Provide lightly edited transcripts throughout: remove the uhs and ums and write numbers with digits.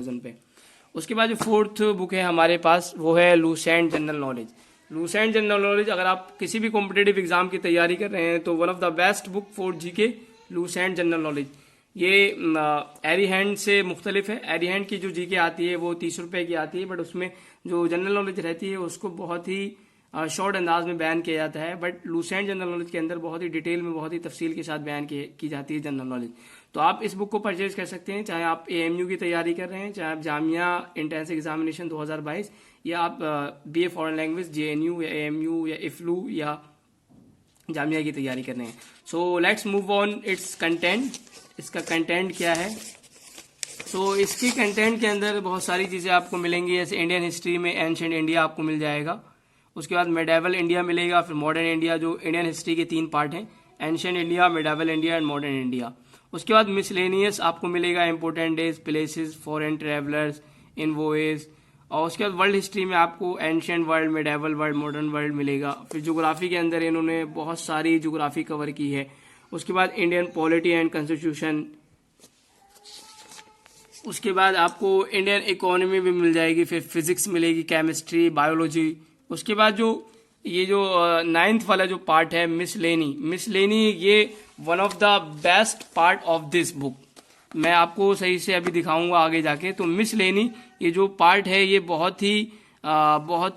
Amazon पे। उसके बाद जो फोर्थ बुक है हमारे पास वो है Lucent general knowledge. Lucent general knowledge, अगर आप किसी भी कॉम्पिटेटिव एग्जाम की तैयारी कर रहे हैं तो one of the best book for GK Lucent general knowledge. ये एरी हैंड से मुख्तलिफ है। एरी हैंड की जो जीके आती है वो 30 रुपए की आती है, बट उसमें जो जनरल नॉलेज रहती है उसको बहुत ही शॉर्ट अंदाज में बयान किया जाता है। बट लूसेंट जनरल नॉलेज के अंदर बहुत ही डिटेल में, बहुत ही तफसील के साथ बयान की जाती है जनरल नॉलेज। तो आप इस बुक को परचेज कर सकते हैं, चाहे आप एएमयू की तैयारी कर रहे हैं, चाहे आप जामिया इंट्रेंस एग्जामिनेशन 2022, या आप बीए फॉरेन लैंग्वेज जेएनयू या एएमयू या इफ्लू या जामिया की तैयारी कर रहे हैं। So let's move on it's content. इसका कंटेंट क्या है? तो इसके कंटेंट के अंदर बहुत सारी चीज़ें आपको मिलेंगी, जैसे इंडियन हिस्ट्री में एंशिएंट इंडिया आपको मिल जाएगा, उसके बाद मेडावल इंडिया मिलेगा, फिर मॉडर्न इंडिया, जो इंडियन हिस्ट्री के 3 पार्ट हैं, ancient India, medieval India and modern India. उसके बाद मिसलेनियस आपको मिलेगा, important days, places, foreign travellers, envoys, और उसके बाद वर्ल्ड हिस्ट्री में आपको ancient world, medieval world, modern world मिलेगा। फिर ज्योग्राफी के अंदर इन्होंने बहुत सारी ज्योग्राफी कवर की है। उसके बाद इंडियन पॉलिटी एंड कॉन्स्टिट्यूशन, उसके बाद आपको इंडियन इकोनॉमी भी मिल जाएगी, फिर फिजिक्स मिलेगी, केमिस्ट्री, बायोलॉजी। उसके बाद जो ये जो 9th वाला जो पार्ट है मिसलेनी, ये one of the best part of this book. मैं आपको सही से अभी दिखाऊंगा आगे जाके। तो मिसलेनी ये जो पार्ट है ये बहुत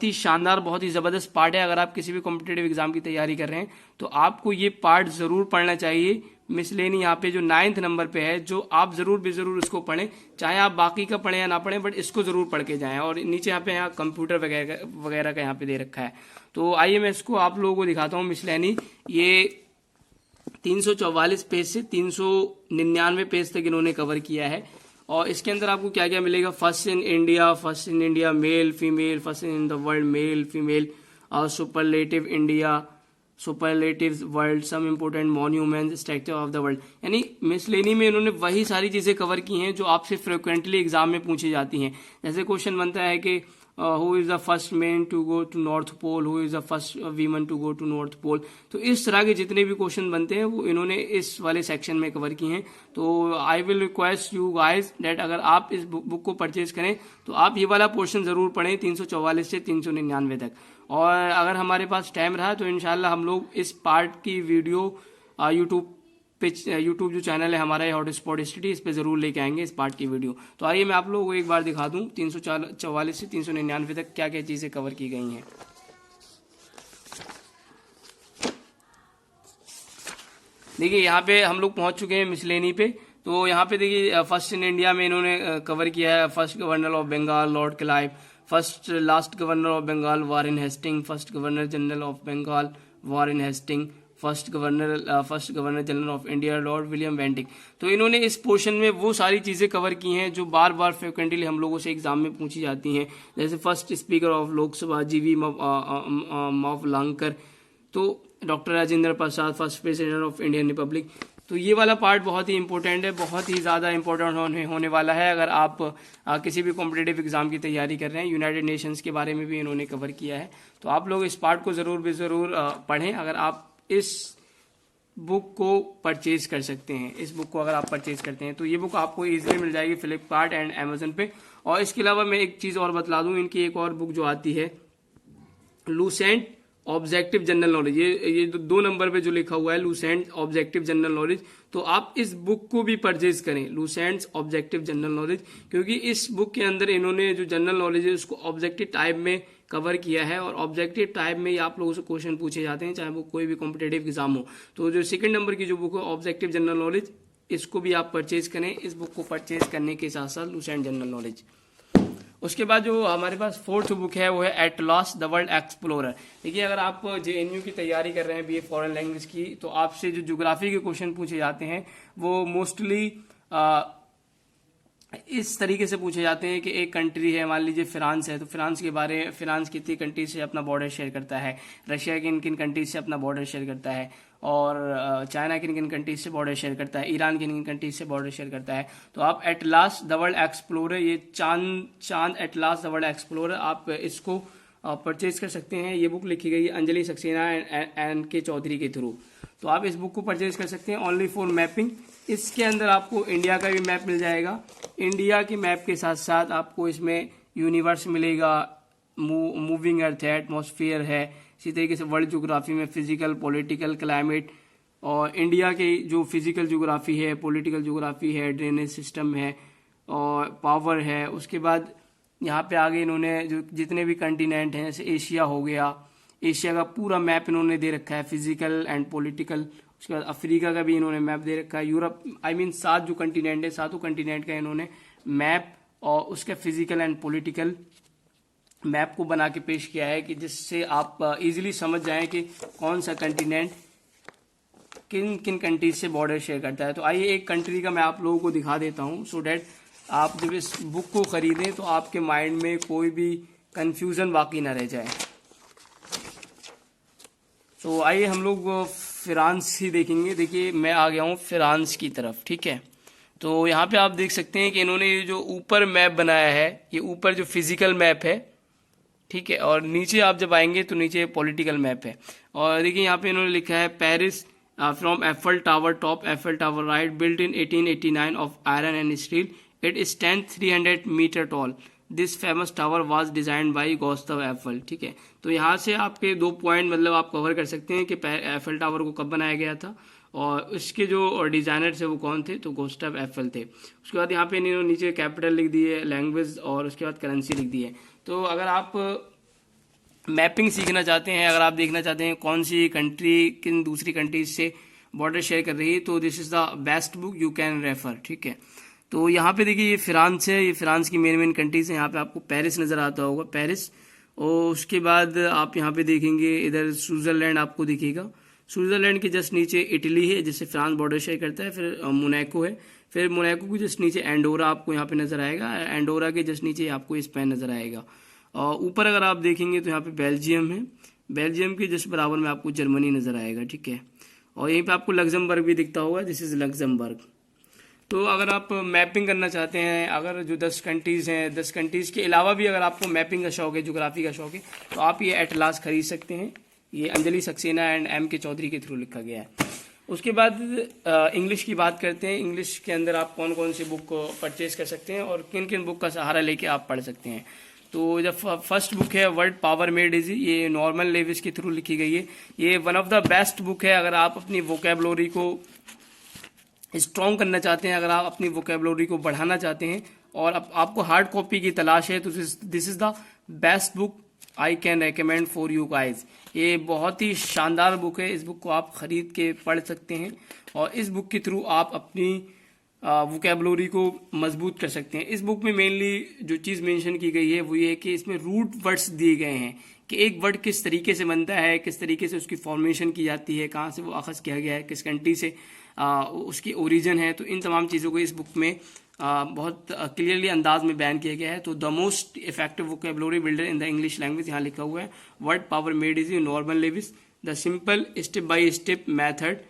ही शानदार, बहुत ही ज़बरदस्त पार्ट है। अगर आप किसी भी कॉम्पिटेटिव एग्जाम की तैयारी कर रहे हैं तो आपको ये पार्ट ज़रूर पढ़ना चाहिए। मिसलेनी यहाँ पे जो 9th नंबर पे है, जो आप ज़रूर बेज़रूर इसको पढ़ें, चाहे आप बाकी का पढ़ें या ना पढ़ें, बट इसको ज़रूर पढ़ के जाएं। और नीचे यहाँ कंप्यूटर वगैरह का यहाँ पे दे रखा है। तो आइए मैं इसको आप लोगों को दिखाता हूँ। मिसलेनी ये 344 पेज से 399 पेज तक इन्होंने कवर किया है। और इसके अंदर आपको क्या क्या मिलेगा? First in India male female, first in the world male female, और superlative India, superlatives world, some important monuments, structure of the world. यानी मिसलेनी में इन्होंने वही सारी चीजें कवर की हैं जो आपसे फ्रिक्वेंटली एग्जाम में पूछी जाती हैं। जैसे क्वेश्चन बनता है कि who is the first man to go to north pole, who is the first women to go to north pole. तो इस तरह के जितने भी क्वेश्चन बनते हैं वो इन्होंने इस वाले सेक्शन में कवर किए हैं। तो I will request you guys that अगर आप इस बुक को परचेज करें तो आप ये वाला पोर्शन जरूर पढ़ें 344 से 399 तक। और अगर हमारे पास टाइम रहा तो इंशाल्लाह हम लोग इस पार्ट की वीडियो यूट्यूब जो चैनल है हमारा हॉटस्पॉट स्टडी, इस पे जरूर लेके आएंगे इस पार्ट की वीडियो। तो आइए मैं आप लोगों को एक बार दिखा दूं 344 से 399 तक क्या क्या चीजें कवर की गई हैं। देखिए यहाँ पे हम लोग पहुंच चुके हैं मिसलेनी पे। तो यहाँ पे देखिए फर्स्ट इन इंडिया में इन्होंने कवर किया है, first governor of Bengal Lord Clive, first last governor of Bengal Warren Hasting, first governor general of Bengal Warren Hasting, first governor general of India Lord William Bentinck. तो इन्होंने इस पोर्शन में वो सारी चीजें कवर की हैं जो बार बार फ्रिक्वेंटली हम लोगों से एग्जाम में पूछी जाती हैं। जैसे फर्स्ट स्पीकर ऑफ लोकसभा जीवी मावलंकर, तो doctor Rajendra Prasad first president of Indian Republic. तो ये वाला पार्ट बहुत ही इंपॉर्टेंट है, बहुत ही ज़्यादा इंपॉर्टेंट होने वाला है अगर आप किसी भी कॉम्पिटेटिव एग्जाम की तैयारी कर रहे हैं। यूनाइटेड नेशंस के बारे में भी इन्होंने कवर किया है। तो आप लोग इस पार्ट को ज़रूर पढ़ें अगर आप इस बुक को परचेज कर सकते हैं। इस बुक को अगर आप परचेज करते हैं तो ये बुक आपको इजीली मिल जाएगी फ्लिपकार्ट एंड अमेजन पे। और इसके अलावा मैं एक चीज़ और बतला दूं, इनकी एक और बुक जो आती है लूसेंट ऑब्जेक्टिव जनरल नॉलेज, ये 2 नंबर पे जो लिखा हुआ है लूसेंट ऑब्जेक्टिव जनरल नॉलेज, तो आप इस बुक को भी परचेज करें, लूसेंट ऑब्जेक्टिव जनरल नॉलेज, क्योंकि इस बुक के अंदर इन्होंने जो जनरल नॉलेज है उसको ऑब्जेक्टिव टाइप में कवर किया है। और ऑब्जेक्टिव टाइप में ही आप लोगों से क्वेश्चन पूछे जाते हैं, चाहे वो कोई भी कॉम्पिटेटिव एग्जाम हो। तो जो 2nd नंबर की जो बुक है ऑब्जेक्टिव जनरल नॉलेज, इसको भी आप परचेज करें। इस बुक को परचेज करने के साथ साथ लूसेंट जनरल नॉलेज। उसके बाद जो हमारे पास 4th बुक है वो है at last the world explorer. देखिए अगर आप जेएनयू की तैयारी कर रहे हैं बीए फॉरेन लैंग्वेज की, तो आपसे जो ज्योग्राफी के क्वेश्चन पूछे जाते हैं वो मोस्टली इस तरीके से पूछे जाते हैं कि एक कंट्री है, मान लीजिए फ्रांस है, तो फ्रांस कितनी कंट्री से अपना बॉर्डर शेयर करता है, रशिया किन किन कंट्री से अपना बॉर्डर शेयर करता है, और चाइना किन किन कंट्रीज से बॉर्डर शेयर करता है, ईरान किन किन कंट्रीज से बॉर्डर शेयर करता है। तो आप at last the world explorer, ये चांद at last the world explorer, आप इसको परचेज कर सकते हैं। ये बुक लिखी गई है अंजलि सक्सेना एंड के चौधरी के थ्रू। तो आप इस बुक को परचेज कर सकते हैं ओनली फॉर मैपिंग। इसके अंदर आपको इंडिया का भी मैप मिल जाएगा। इंडिया के मैप के साथ साथ आपको इसमें यूनिवर्स मिलेगा, मूविंग अर्थ है, एटमॉस्फेयर है, इसी तरीके से वर्ल्ड ज्योग्राफी में फिजिकल, पॉलिटिकल, क्लाइमेट, और इंडिया के जो फिजिकल ज्योग्राफी है, पॉलिटिकल ज्योग्राफी है, ड्रेनेज सिस्टम है और पावर है। उसके बाद यहाँ पे आगे इन्होंने जो जितने भी कंटिनेंट हैं, जैसे एशिया हो गया, एशिया का पूरा मैप इन्होंने दे रखा है, फिजिकल एंड पॉलिटिकल। उसके बाद अफ्रीका का भी इन्होंने मैप दे रखा है। यूरोप, आई मीन 7 जो कंटिनेंट है, 7 कंटिनेंट का इन्होंने मैप और उसका फिजिकल एंड पॉलिटिकल मैप को बना के पेश किया है, कि जिससे आप इजीली समझ जाएं कि कौन सा कंटिनेंट किन किन कंट्रीज से बॉर्डर शेयर करता है। तो आइए एक कंट्री का मैं आप लोगों को दिखा देता हूं, सो डैट आप जब इस बुक को खरीदें तो आपके माइंड में कोई भी कंफ्यूजन बाकी ना रह जाए। तो आइए हम लोग फ्रांस ही देखेंगे। देखिए मैं आ गया हूँ फ्रांस की तरफ, ठीक है। तो यहाँ पे आप देख सकते हैं कि इन्होंने ये जो ऊपर मैप बनाया है, ये ऊपर जो फिजिकल मैप है, ठीक है, और नीचे आप जब आएंगे तो नीचे पॉलिटिकल मैप है। और देखिए यहाँ पे इन्होंने लिखा है Paris from Eiffel tower, top Eiffel tower right, built in 1889 of iron and steel, it stand 300 metre tall, this famous tower was design by Gustave Eiffel, ठीक है। तो यहाँ से आपके 2 पॉइंट मतलब आप कवर कर सकते हैं कि एफल टावर को कब बनाया गया था और उसके जो डिजाइनर थे वो कौन थे, तो गुस्ताव एफल थे। उसके बाद यहाँ पे इन्होंने नीचे कैपिटल लिख दी है, लैंग्वेज, और उसके बाद करेंसी लिख दी है। तो अगर आप मैपिंग सीखना चाहते हैं, अगर आप देखना चाहते हैं कौन सी कंट्री किन दूसरी कंट्रीज से बॉर्डर शेयर कर रही है, तो this is the best book you can refer, ठीक है। तो यहाँ पे देखिए ये फ्रांस है, ये फ्रांस की मेन कंट्रीज है। यहाँ पे आपको पेरिस नजर आता होगा, पेरिस, और उसके बाद आप यहाँ पे देखेंगे इधर स्विट्जरलैंड आपको दिखेगा। स्विट्जरलैंड के जस्ट नीचे इटली है जिससे फ्रांस बॉर्डर शेयर करता है, फिर मोनाको है, फिर मोनाको के जस्ट नीचे एंडोरा आपको यहाँ पे नजर आएगा, एंडोरा के जस्ट नीचे आपको स्पेन नजर आएगा। और ऊपर अगर आप देखेंगे तो यहाँ पे बेल्जियम है, बेल्जियम के जस्ट बराबर में आपको जर्मनी नजर आएगा, ठीक है। और यहीं पे आपको लग्जमबर्ग भी दिखता होगा, दिस इज लग्जमबर्ग। तो अगर आप मैपिंग करना चाहते हैं, अगर जो 10 कंट्रीज हैं, 10 कंट्रीज के अलावा भी अगर आपको मैपिंग का शौक है, ज्योग्राफी का शौक है, तो आप ये एटलास खरीद सकते हैं। ये अंजलि सक्सेना एंड एम के चौधरी के थ्रू लिखा गया है। उसके बाद इंग्लिश की बात करते हैं। इंग्लिश के अंदर आप कौन कौन सी बुक परचेज कर सकते हैं और किन किन बुक का सहारा लेके आप पढ़ सकते हैं। तो जब फर्स्ट बुक है वर्ड पावर मेड इजी, ये नॉर्मन लेविस के थ्रू लिखी गई है। ये one of the best book है अगर आप अपनी वोकेबलरी को स्ट्रॉन्ग करना चाहते हैं, अगर आप अपनी वोकेबलरी को बढ़ाना चाहते हैं और आपको हार्ड कॉपी की तलाश है, तो this is the best book I can recommend for you guys. ये बहुत ही शानदार बुक है, इस बुक को आप खरीद के पढ़ सकते हैं और इस बुक के थ्रू आप अपनी वोकेबलरी को मजबूत कर सकते हैं। इस बुक में मेनली जो चीज़ मेंशन की गई है वो ये है कि इसमें रूट वर्ड्स दिए गए हैं कि एक वर्ड किस तरीके से बनता है, किस तरीके से उसकी फॉर्मेशन की जाती है, कहाँ से वो अखज़ किया गया है, किस कंट्री से उसकी ओरिजिन है। तो इन तमाम चीज़ों को इस बुक में बहुत क्लियरली अंदाज में बयान किया गया है। तो the most effective vocabulary builder in the English language, यहाँ लिखा हुआ है word power made easy Norman Lewis, the simple step by step method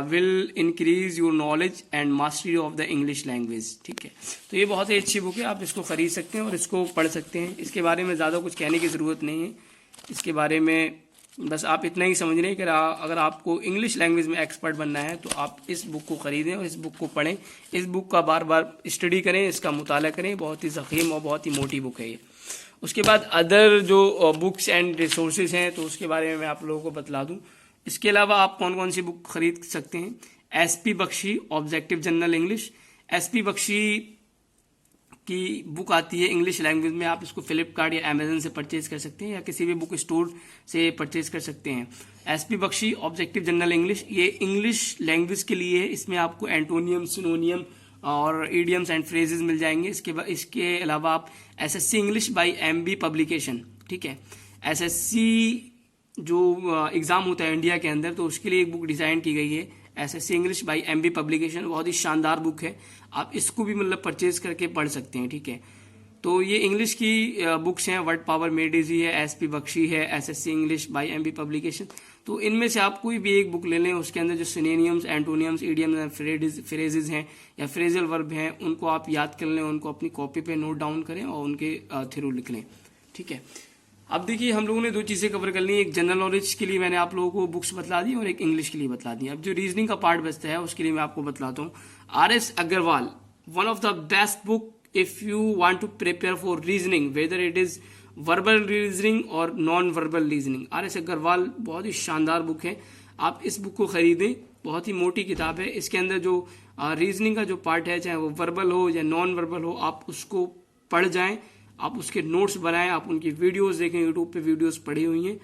will increase your knowledge and mastery of the English language, ठीक है। तो ये बहुत ही अच्छी बुक है, आप इसको खरीद सकते हैं और इसको पढ़ सकते हैं। इसके बारे में ज़्यादा कुछ कहने की ज़रूरत नहीं है, इसके बारे में बस आप इतना ही समझ लें कि अगर आपको इंग्लिश लैंग्वेज में एक्सपर्ट बनना है तो आप इस बुक को ख़रीदें और इस बुक को पढ़ें, इस बुक का बार बार स्टडी करें, इसका मुताला करें। बहुत ही ज़ख़ीम और बहुत ही मोटी बुक है ये। उसके बाद अदर जो बुक्स एंड रिसोर्सेज हैं तो उसके बारे में मैं आप लोगों को बतला दूँ। इसके अलावा आप कौन कौन सी बुक खरीद सकते हैं। SP Bakshi objective general English, SP Bakshi की बुक आती है इंग्लिश लैंग्वेज में, आप इसको फ्लिपकार्ट या अमेजन से परचेज कर सकते हैं या किसी भी बुक स्टोर से परचेज कर सकते हैं। SP Bakshi objective general English, ये इंग्लिश लैंग्वेज के लिए है, इसमें आपको एंटोनियम, सिनोनियम और इडियम्स एंड फ्रेजेस मिल जाएंगे। इसके अलावा आप SSC English by MB publication, ठीक है। एसएससी जो एग्ज़ाम होता है इंडिया के अंदर, तो उसके लिए एक बुक डिज़ाइन की गई है SSC English by MB publication, बहुत ही शानदार बुक है, आप इसको भी मतलब परचेज करके पढ़ सकते हैं, ठीक है। तो ये इंग्लिश की बुक्स हैं, वर्ड पावर मेड इजी है, एसपी बख्शी है, SSC English by MB publication. तो इनमें से आप कोई भी एक बुक ले लें, उसके अंदर जो सिनोनियम्स, एंटोनियम्स, इडियम्स एंड फ्रेजेज हैं या फ्रेजल वर्ब हैं, उनको आप याद कर लें, उनको अपनी कॉपी पे नोट डाउन करें और उनके थ्रू लिख लें, ठीक है। अब देखिए हम लोगों ने दो चीजें कवर कर ली, एक जनरल नॉलेज के लिए मैंने आप लोगों को बुक्स बतला दी और एक इंग्लिश के लिए बतला दी। अब जो रीजनिंग का पार्ट बचता है उसके लिए मैं आपको बतलाता हूँ। R S. Agrawal, one of the best book if you want to prepare for reasoning, whether it is verbal reasoning और non verbal reasoning. R S. Agrawal बहुत ही शानदार बुक है, आप इस बुक को खरीदें, बहुत ही मोटी किताब है। इसके अंदर जो रीजनिंग का जो पार्ट है, चाहे वो वर्बल हो या नॉन वर्बल हो, आप उसको पढ़ जाएं, आप उसके नोट्स बनाएं, आप उनकी वीडियोस देखें, यूट्यूब पे वीडियोस पड़ी हुई हैं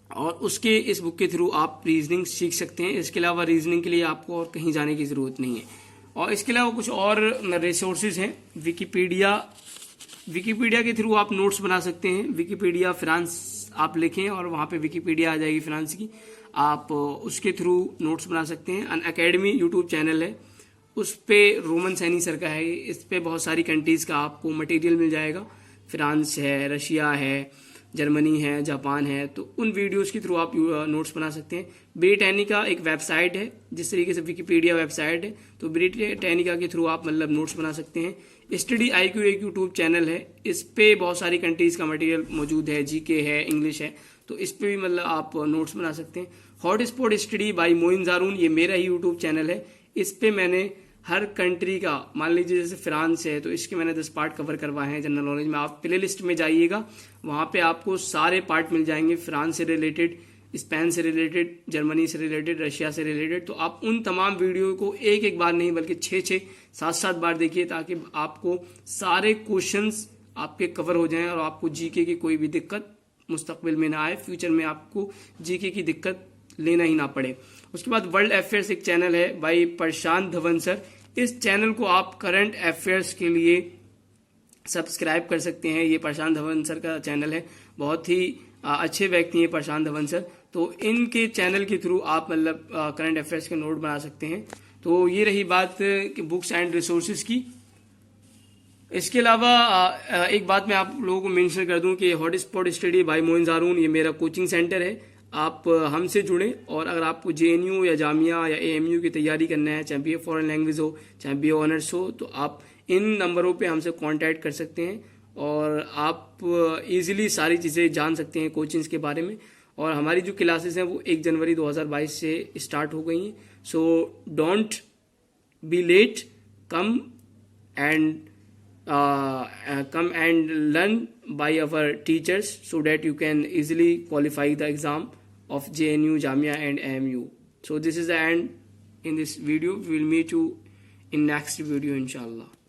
और उसके इस बुक के थ्रू आप रीजनिंग सीख सकते हैं। इसके अलावा रीजनिंग के लिए आपको और कहीं जाने की ज़रूरत नहीं है। और इसके अलावा कुछ और रिसोर्सेज हैं, विकीपीडिया के थ्रू आप नोट्स बना सकते हैं। विकीपीडिया फ्रांस आप लिखें और वहाँ पे विकीपीडिया आ जाएगी फ्रांस की, आप उसके थ्रू नोट्स बना सकते हैं। अन अकेडमी यूट्यूब चैनल है, उस पे रोमन सैनी सर का है, इस पे बहुत सारी कंट्रीज़ का आपको मटेरियल मिल जाएगा। फ्रांस है, रशिया है, जर्मनी है, जापान है, तो उन वीडियोस के थ्रू आप नोट्स बना सकते हैं। ब्रिटानिका एक वेबसाइट है, जिस तरीके से विकीपीडिया वेबसाइट है, तो ब्रिटानिका के थ्रू आप मतलब नोट्स बना सकते हैं। स्टडी IQ एक यूट्यूब चैनल है, इस पे बहुत सारी कंट्रीज़ का मटेरियल मौजूद है, GK है, इंग्लिश है, तो इस पे भी मतलब आप नोट्स बना सकते हैं। हॉटस्पॉट स्टडी बाय मोइन जारून, ये मेरा ही यूट्यूब चैनल है, इस पे मैंने हर कंट्री का, मान लीजिए जैसे फ्रांस है तो इसके मैंने 10 पार्ट कवर करवाए हैं जनरल नॉलेज में। आप प्ले लिस्ट में जाइएगा, वहाँ पे आपको सारे पार्ट मिल जाएंगे, फ्रांस से रिलेटेड, स्पेन से रिलेटेड, जर्मनी से रिलेटेड, रशिया से रिलेटेड। तो आप उन तमाम वीडियो को एक एक बार नहीं बल्कि 6-6, 7-7 बार देखिए, ताकि आपको सारे क्वेश्चंस आपके कवर हो जाएं और आपको GK की कोई भी दिक्कत मुस्तकबिल में ना आए, फ्यूचर में आपको GK की दिक्कत लेना ही ना पड़े। उसके बाद वर्ल्ड अफेयर्स एक चैनल है भाई प्रशांत धवन सर, इस चैनल को आप करंट अफेयर्स के लिए सब्सक्राइब कर सकते हैं। ये प्रशांत धवन सर का चैनल है, बहुत ही अच्छे व्यक्ति हैं प्रशांत धवन सर, तो इनके चैनल के थ्रू आप मतलब करंट अफेयर्स के नोट बना सकते हैं। तो ये रही बात बुक्स एंड रिसोर्सेज की। इसके अलावा एक बात मैं आप लोगों को मेंशन कर दूं कि हॉटस्पॉट स्टडी बाय मोइन जारून, ये मेरा कोचिंग सेंटर है, आप हमसे जुड़ें। और अगर आपको JNU या जामिया या AMU की तैयारी करना है, चाहे BA फॉरेन लैंग्वेज हो, चाहे BA ऑनर्स हो, तो आप इन नंबरों पे हमसे कांटेक्ट कर सकते हैं और आप इजीली सारी चीज़ें जान सकते हैं कोचिंग्स के बारे में। और हमारी जो क्लासेस हैं वो 1 जनवरी 2022 से स्टार्ट हो गई हैं। So don't be late, come and learn by our teachers so that you can easily qualify the exam of JNU, Jamia and AMU. So this is the end in this video. We will meet you in next video inshallah.